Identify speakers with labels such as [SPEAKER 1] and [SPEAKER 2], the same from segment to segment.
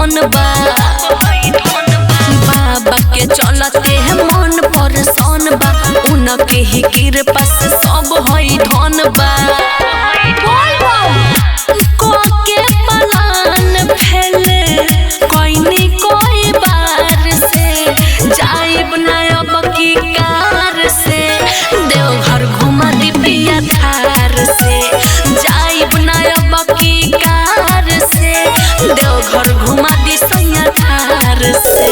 [SPEAKER 1] धन बा। बाबा के चलते मन परेशान बा, उनके ही कृपा से सब हई धन बा। के पलान फैले कोई कोई बार से, जाइब नायब की कार से, देवघर घुमा दी पिया थार से। जाइब नायब की कार से, देवघर घुमा दी सैया थार से।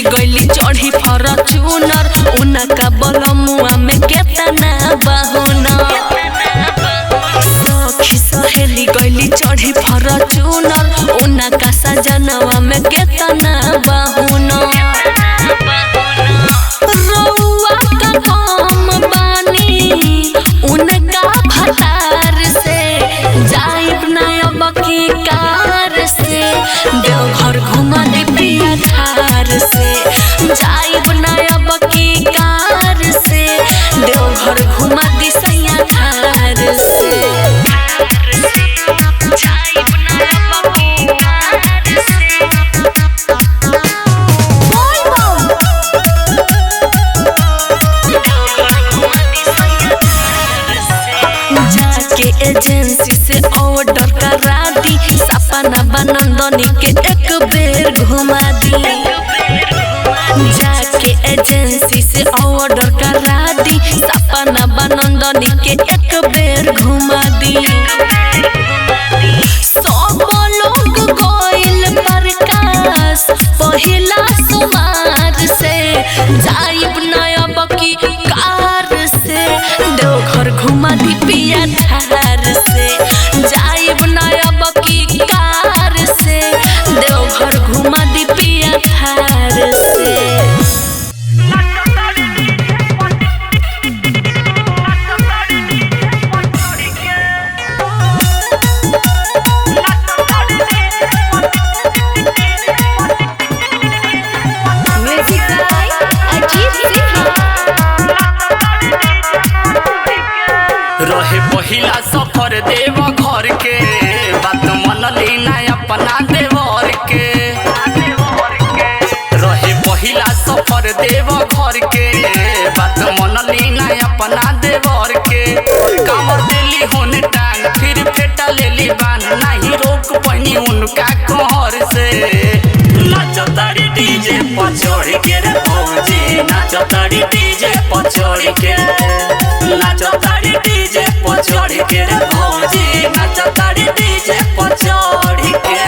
[SPEAKER 1] गईली चढ़ी फॉर्च्यूनर, उनका बलमुआ में केतना बहुना। सखी सहेली गईली चढ़ी फॉर्च्यूनर, उनका सजनवा में केतना बहुना। रउआ का काम बानी उनका भतार से, जाइब नायब की कार से, देवघर घुमा दी पिया थार से। जाइब नायब की कार से, देवघर घुमा दी सैया थार से। जाइब नायब की कार से, जाके एजेंसी से ऑर्डर करा दी, सपना बनंदनी के एक बेर घुमा दी। जाके एजेंसी से ऑर्डर करा दी, सपना बनंदनी के एक बेर घुमा दी। सब लोग गइल प्रकाश पहिला सुमार से, जाइब नायब की कार से, देवघर घुमा दी पिया थार से। जाइब नायब की कार से, देवघर घुमा दी पिया थार से।
[SPEAKER 2] रहे पहिला सफर देव घर के, बात मन लीना अपना देवर के। रहे पहिला सफर देव घर के, बात मन लीना अपना देवर के। कामर देली होने टांग, फिर फेटा लेली बान, नहीं रोक पानी उनका कहर से। नाचतारी डीजे पर चढ़ के रे फौजी, नाचतारी डीजे पर चढ़ के, नाचतारी डीजे पर चढ़ के रे फौजी, नाचतारी डीजे पर चढ़ के।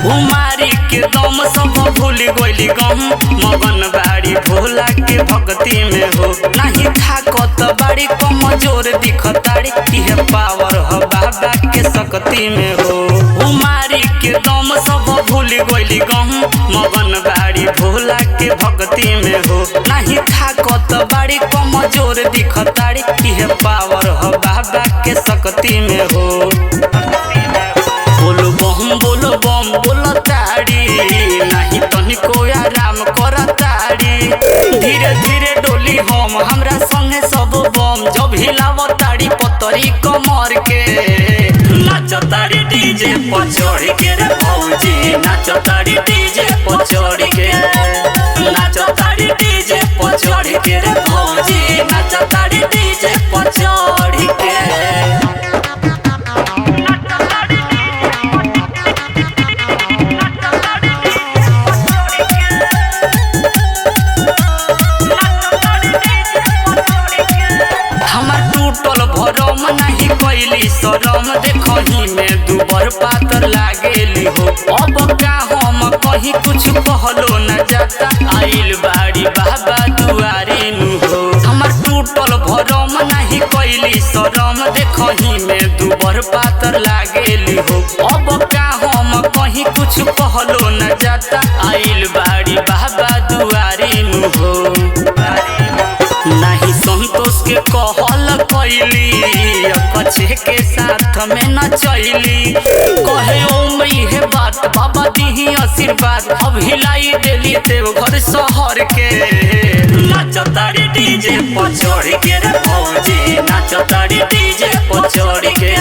[SPEAKER 2] उमारी के दम सब भूल गइली गम, मगन बाड़ी भोला के भक्ति में हो। नहीं थाकत बाड़ी कमजोर दिखताड़ी, इहे पावर हो बाबा के शक्ति में हो। उमारी के दम सब भूल गइली गम, मगन बाड़ी भोला के भक्ति में हो। नहीं थाकत बाड़ी कमजोर दिखताड़ी, इहे पावर हो बाबा के शक्ति में हो। बोलो बम बोलो ताड़ी, नहीं तनिको आराम कर ताड़ी। धीरे धीरे डोली हम हमरा संगे सब बम, जब हिलाव ताड़ी पतरी कमर के। नाचतारी डीजे पर चढ़ के रे फौजी, नाचतारी डीजे पर चढ़ के, नाचतारी डीजे पर चढ़ के रे फौजी, नाचतारी डीजे पर चढ़ के। शरम देखही में दुबर पातर लागेली हो। अब का हम कहीं कुछ कहल साथ में न चली कहे ओ है बात बाबा दी आशीर्वाद अब हिलाई देली देवघर शहर के नाचतारी डीजे पर चढ़ के रे भौजी नाचतारी डीजे पर चढ़ के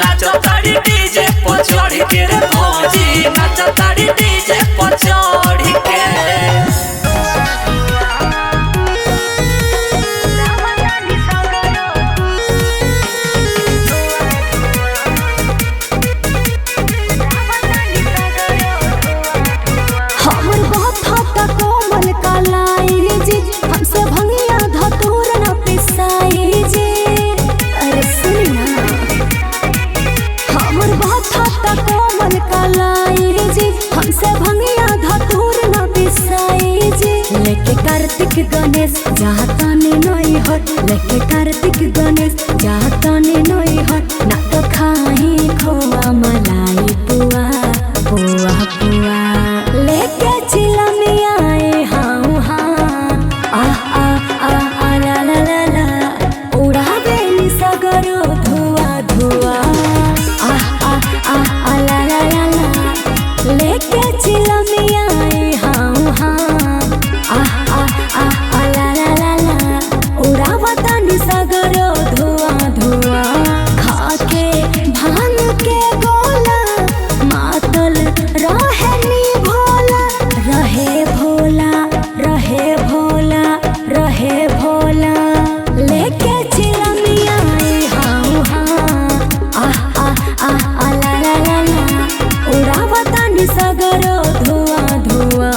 [SPEAKER 2] नाचतारी डीजे पर चढ़ के रे भौजी नाचतारी डीजे पर चढ़ के
[SPEAKER 1] कार्तिक गणेश जाता ने नई हट लेके कार्तिक गणेश जाता ने नई हट ना तो खाही खोआ मलाई पुआ पुआ पुआ लेके चिला में आए हाँ हाँ आ ला ला ला ला उड़ा बेली सगरो धुआ धुआ आ ला ला ला ला लेके चिला में आए हाँ हाँ सगरो धुआ धुआ खाके भांग के गोला मातल रहे भोला रहे भोला रहे भोला रहे भोला लेके चिलमिया हाँ ला ला ला ला उड़ावतानी सगरो धुआ धुआ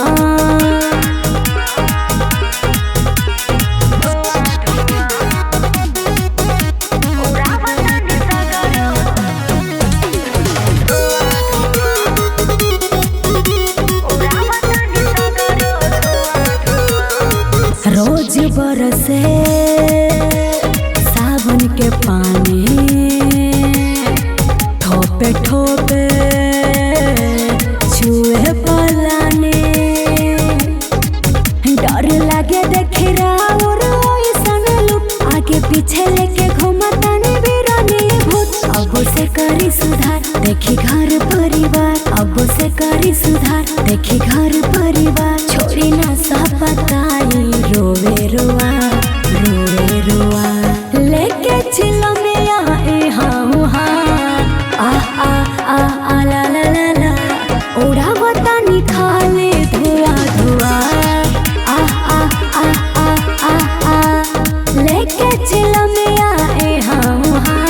[SPEAKER 1] रोज बरसे सावन के पानी ठोपे ठोपे छुए पलाने डर लागे देखे राउर ऐसन लोग आगे पीछे लेके घूमतानी बिरानी भूत अब से करी सुधार देखी घर परिवार अब से करी सुधार देखी घर परिवार छोड़ी ना सपताई रोवे रुआ लेके चिलो में आए हाँ हाँ ला ला ला ला उड़ावतानी खाले धुआ धुआ लेके चिलो में आए हाँ हाँ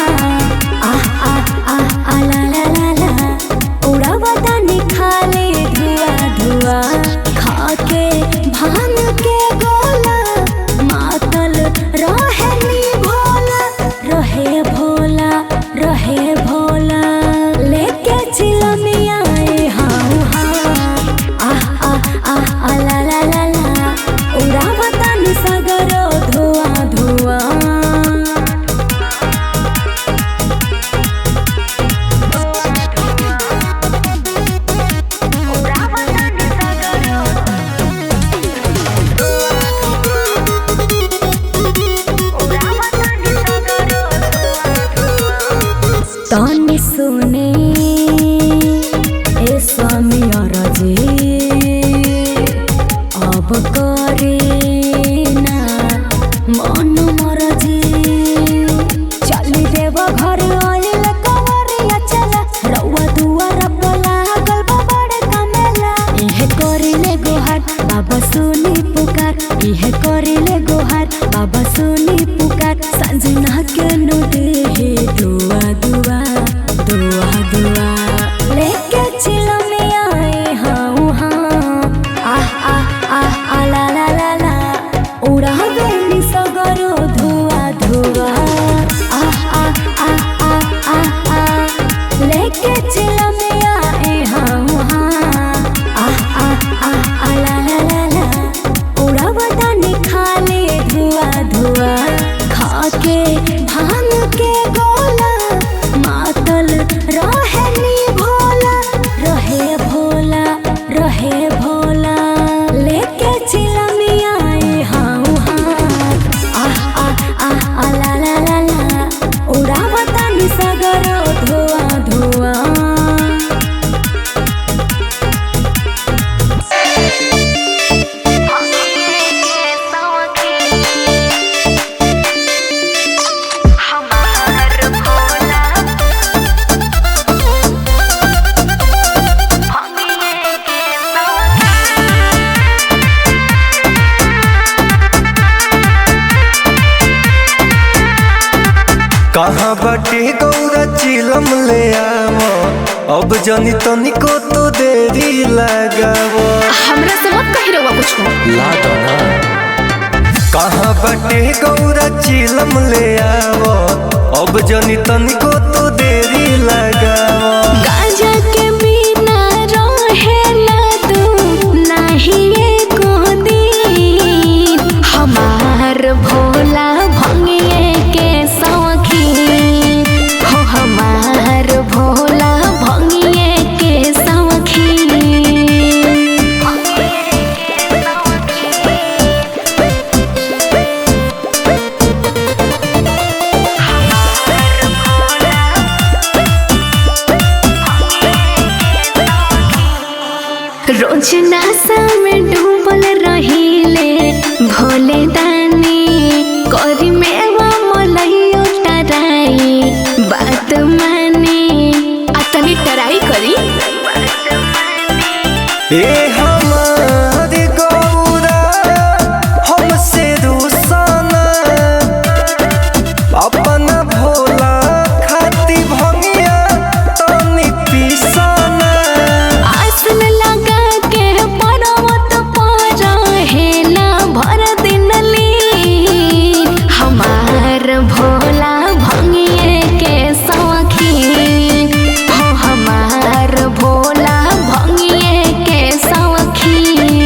[SPEAKER 1] ला ला ला ला उड़ावतानी खाले धुआ धुआ खाके भांग के गोला मातल रहे भोला रहे भोला रहे भोला लेके चिलमिया हाँ ला ला ला ला उड़ावतानी सगरो धुआ धुआ तानी सुने ए स्वामी अरजे अब करे ना मन मरजे चली देव घर आइल कंवरिया चला रउआ दुआर पला गल बड़े कमेला इहे करिले गोहार बाबा सुनी पुकार इहे करिले गोहार बाबा सुनी पुकार संजना के नु देहे दुआ दुआ दुआ दुआ लेके चिलो में आए हाँ ला ला ला ला उड़ा बेली सगरो धुआ धुआ लेके चिलो में आए हाँ ला ला ला ला उड़ावतानी खाले धुआ धुआ खाके भांग के गोला मातल रहे भोला रहे भोला रहे भोला लेके चिलमिया हाँ ला ला ला ला उड़ावतानी सगर
[SPEAKER 3] कहाँ बाटे गौरा चिलम ले आवो, अब जनी तनिको तो देरी लगावो।
[SPEAKER 1] हमरा से मत कही रहुआ कुछ
[SPEAKER 3] ला दो ना। कहाँ बाटे गौरा चिलम ले आवो, अब जनी तनिको तो देरी लगावो।
[SPEAKER 1] गांजा के बिना रहेला तू नहीं एको दिन, हमार भोला भंगिए के शौकीन हो, हमार भोला भंगिए के शौकीन। रोज नासा में डूबल रहीले भोले दानी, करी मेवा मोलैयो टराई बात माने, अतनी टराई करी।
[SPEAKER 3] ए हमारी गौरा हमसे रुसाना, अपना भोला खाती भंगिया तनी पिसाना।
[SPEAKER 1] आसन लगा के पर्वत पर रहेला भर दिन लीन, हमार भोला भंगिए के शौकीन हो, हमार भोला भंगिए के शौकीन।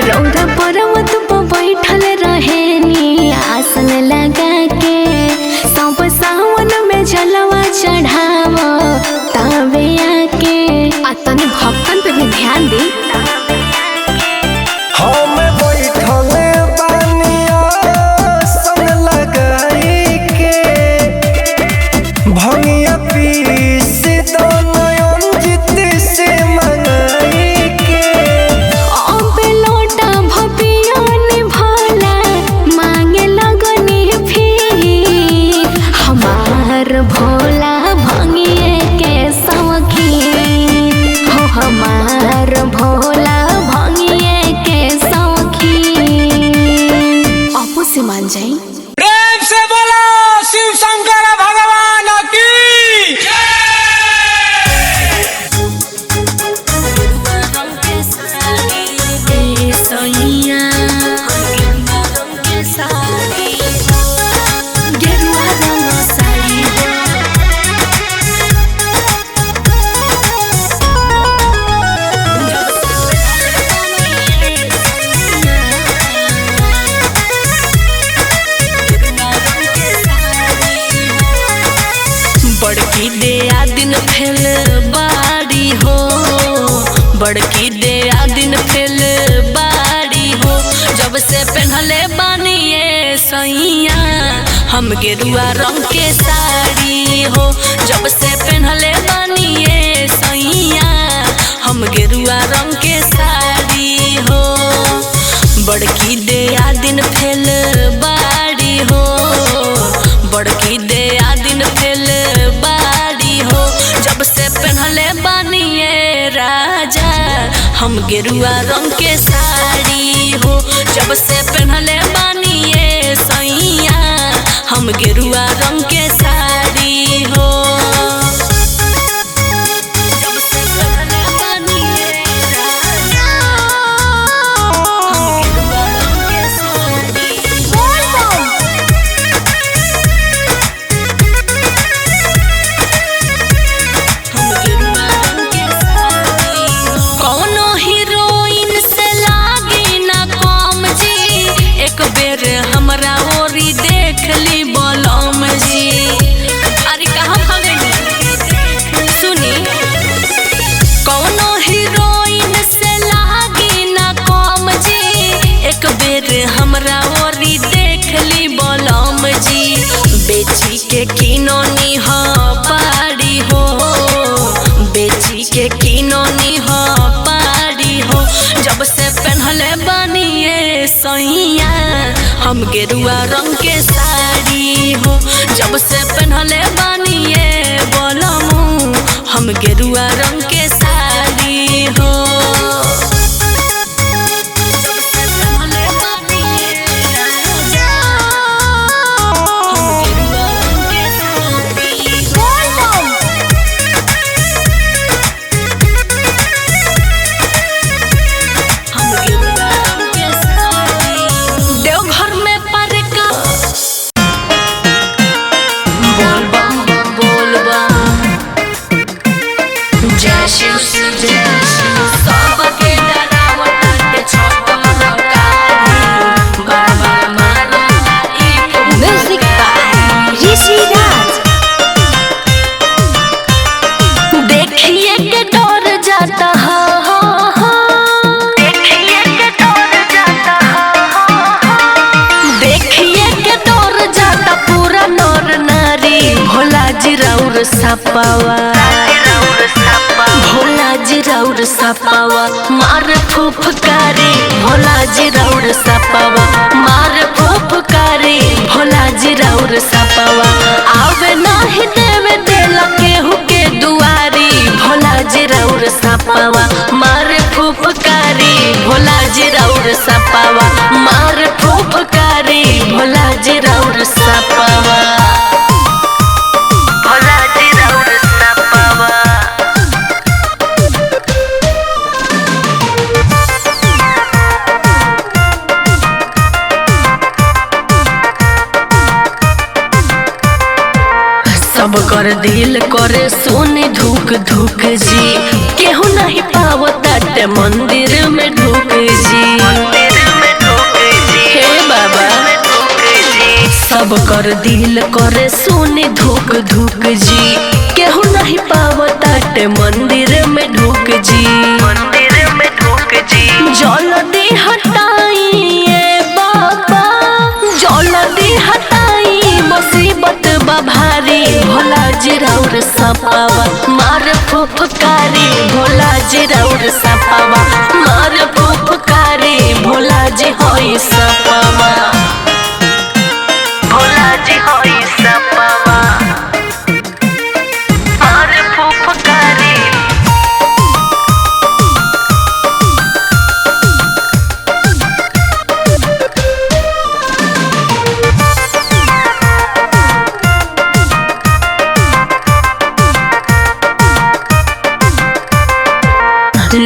[SPEAKER 1] रौदा पर्वत पर बैठल रहेनी आसन लगा के, सब सावन में जलवा चढ़ाव तावे आके, आ तनी भक्तन पे भी ध्यान दी।
[SPEAKER 3] हम बैठल बानिया सन लगाई के, भंगिया पीस दो नयन जित से मंगाई के।
[SPEAKER 1] अब लोटा भपियोनी भोला मांगे लगनी फिर, हमार भोला भंगिए के शौकीन हो, हमार भोला भंगिए के शौकीन। आपू से मान जाई।
[SPEAKER 4] प्रेम से बोलो शिव शंकर भगवान की
[SPEAKER 5] बड़की दे आ दिन फेल बाड़ी हो, बड़की दे आ दिन फेल बाड़ी हो, जब से पहनले बानी ये सैया हम गेरुआ रंग के साड़ी हो, जब से पहनले बानी ये सैया हम गेरुआ रंग के साड़ी हो। बड़की दे आ दिन फेल बाड़ी हो, बड़की दे आ दिन फेल बाड़ी हो, जब से पहनले बानी ये राजा हम गेरुआ रंग के साड़ी हो, जब से पहनले बानी ये सैया हम गेरुआ रंग के साड़ी हो। जब से पहनले बानी ये राजा हम गेरुआ रंग के साड़ी हो। कौनो हीरोइन से लागी ना कम जी, एक बेर हमरा ओरी देख ली बलम जी। अरे कहाँ भागनी सुनी, कौनो हीरोइन से लागी ना कम जी, एक बेर हमरा ओरी देख ली बलम जी। बेची के किनोनी हो पारी हो, बेची के किनोनी हो पारी हो, जब से पहनले बानी ये सैया हम गेरुआ रंग के साड़ी हो जब से पहनले बानी ये बोलमू हम गेरुआ रंग के साड़ी हो सपावा भोला जी राउर सपावा मार फुफकारी भोला जी राउर सपावा मार फुफकारी भोला जी राउर सपावा आवे नाही देवे देला केहू के दुआरी भोला जी राउर सपावा मार फुफकारी भोला जी राउर सपावा मार फुफकारी भोला जी राउर सपावा सब कर दिल करे सोने धुक धुक जी केहू नहीं पावताटे मंदिर में ढुक जी हे बाबा सब कर दिल करे सोने धुक धुक जी केहू नहीं पावताटे मंदिर में ढुक जी जल्दी हटाइए बाबा जल्दी हटाई मुसीबत भारी भोला जी राउर सपावा मार फुफकारी भोला जी राउर सपावा मार फुफकारी भोला जी होई सपावा भोला जी होई सपावा मार फुफकारी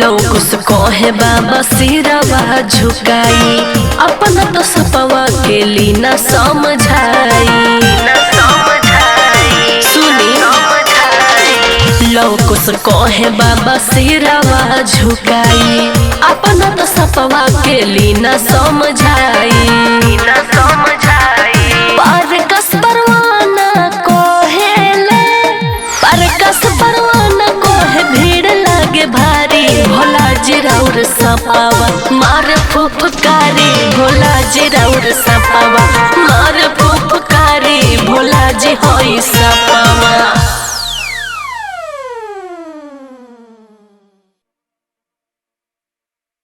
[SPEAKER 5] लोकुस कहे बाबा सिरवा झुकाई अपना तो सपवा के लीना समझाई सुनी लोकुस कहे बाबा सिरवा झुकाई अपना तो सपवा के लीना समझाई पर कस परवाना कोहेले पर कस परवाना कोहे भीड़ लागे भारी भोला जी राउर सपावा मार फुफकारी भोला जी राउर सपावा मार फुफकारी भोला जी होई सपावा